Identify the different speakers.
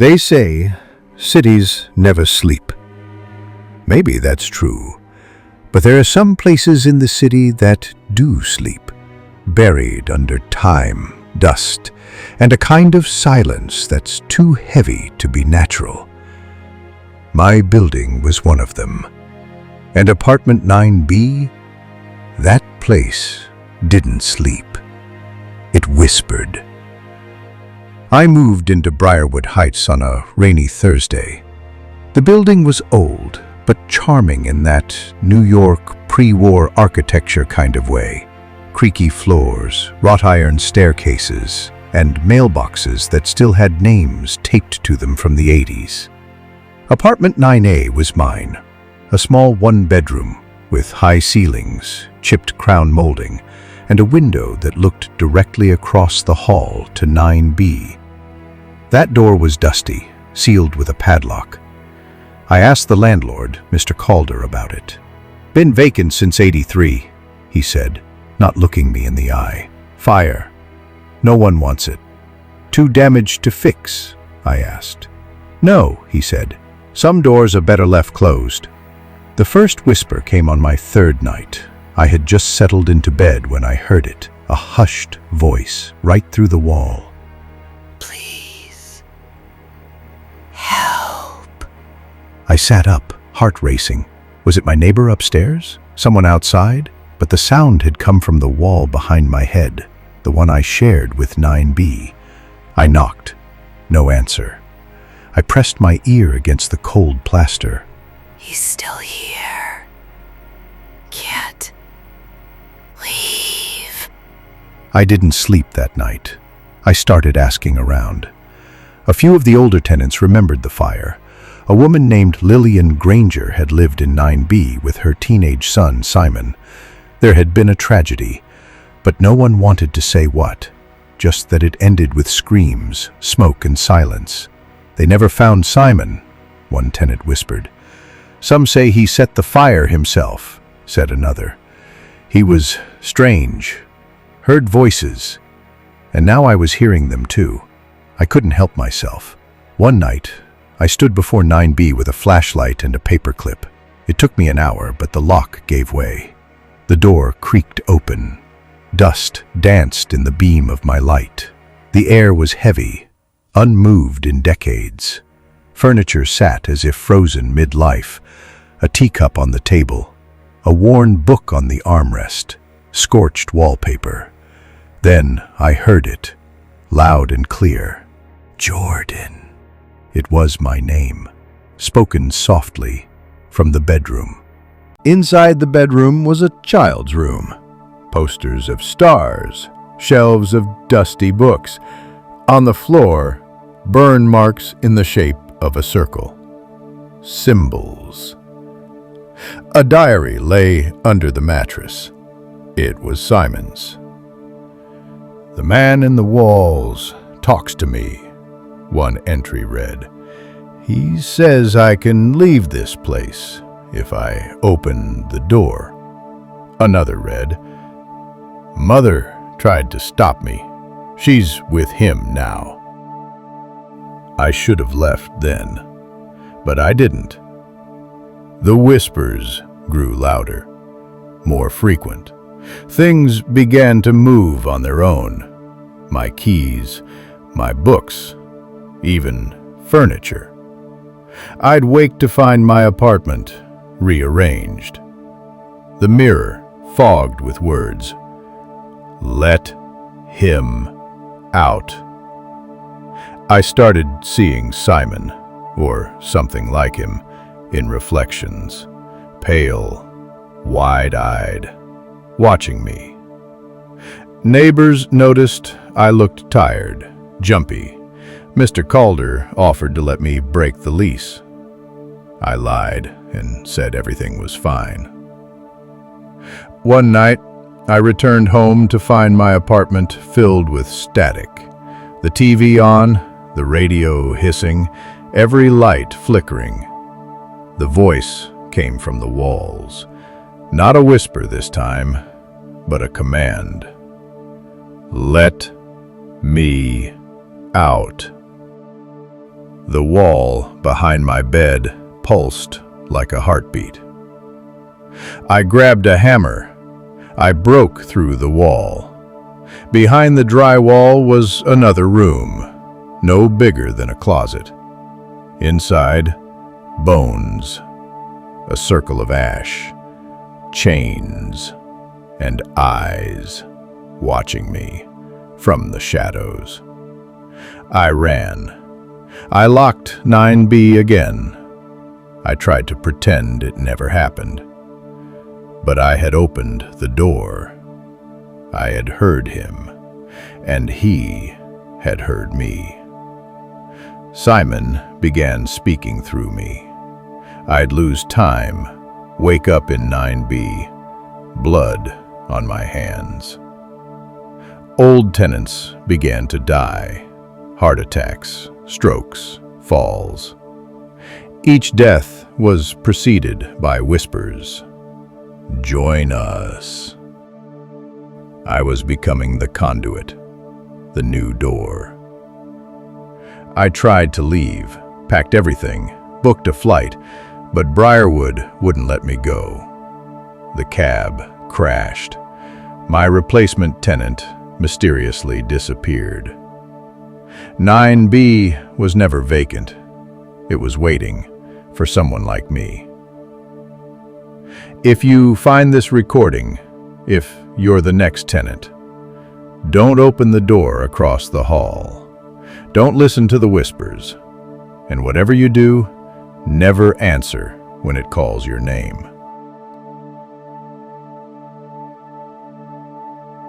Speaker 1: They say cities never sleep. Maybe that's true, but there are some places in the city that do sleep, buried under time, dust, and a kind of silence that's too heavy to be natural. My building was one of them. And apartment 9B, that place didn't sleep. It whispered. I moved into Briarwood Heights on a rainy Thursday. The building was old, but charming in that New York pre-war architecture kind of way. Creaky floors, wrought iron staircases, and mailboxes that still had names taped to them from the 80s. Apartment 9A was mine, a small one-bedroom with high ceilings, chipped crown molding, and a window that looked directly across the hall to 9B. That door was dusty, sealed with a padlock. I asked the landlord, Mr. Calder, about it. Been vacant since '83, he said, not looking me in the eye. Fire. No one wants it. Too damaged to fix, I asked. No, he said. Some doors are better left closed. The first whisper came on my third night. I had just settled into bed when I heard it, a hushed voice right through the wall.
Speaker 2: Please. Help.
Speaker 1: I sat up, heart racing. Was it my neighbor upstairs? Someone outside? But the sound had come from the wall behind my head, the one I shared with 9B. I knocked. No answer. I pressed my ear against the cold plaster.
Speaker 2: He's still here. Can't leave.
Speaker 1: I didn't sleep that night. I started asking around. A few of the older tenants remembered the fire. A woman named Lillian Granger had lived in 9B with her teenage son, Simon. There had been a tragedy, but no one wanted to say what, just that it ended with screams, smoke, and silence. They never found Simon, one tenant whispered. Some say he set the fire himself, said another. He was strange, heard voices, and now I was hearing them too. I couldn't help myself. One night, I stood before 9B with a flashlight and a paperclip. It took me an hour, but the lock gave way. The door creaked open. Dust danced in the beam of my light. The air was heavy, unmoved in decades. Furniture sat as if frozen mid-life, a teacup on the table, a worn book on the armrest, scorched wallpaper. Then I heard it, loud and clear. Jordan. It was my name, spoken softly from the bedroom. Inside the bedroom was a child's room. Posters of stars, shelves of dusty books. On the floor, burn marks in the shape of a circle. Symbols. A diary lay under the mattress. It was Simon's. The man in the walls talks to me, one entry read. He says I can leave this place if I open the door. Another read, Mother tried to stop me. She's with him now. I should have left then, but I didn't. The whispers grew louder, more frequent. Things began to move on their own. My keys, my books, even furniture. I'd wake to find my apartment rearranged. The mirror fogged with words. Let him out. I started seeing Simon, or something like him, in reflections, pale, wide-eyed, watching me. Neighbors noticed I looked tired, jumpy. Mr. Calder offered to let me break the lease. I lied and said everything was fine. One night, I returned home to find my apartment filled with static. The TV on, the radio hissing, every light flickering. The voice came from the walls. Not a whisper this time, but a command. Let me out. The wall behind my bed pulsed like a heartbeat. I grabbed a hammer. I broke through the wall. Behind the drywall was another room, no bigger than a closet. Inside, bones, a circle of ash, chains, and eyes watching me from the shadows. I ran. I locked 9B again. I tried to pretend it never happened. But I had opened the door. I had heard him, and he had heard me. Simon began speaking through me. I'd lose time, wake up in 9B, blood on my hands. Old tenants began to die. Heart attacks, strokes, falls. Each death was preceded by whispers. Join us. I was becoming the conduit, the new door. I tried to leave, packed everything, booked a flight, but Briarwood wouldn't let me go. The cab crashed. My replacement tenant mysteriously disappeared. 9B was never vacant. It was waiting for someone like me. If you find this recording, if you're the next tenant, don't open the door across the hall. Don't listen to the whispers. And whatever you do, never answer when it calls your name.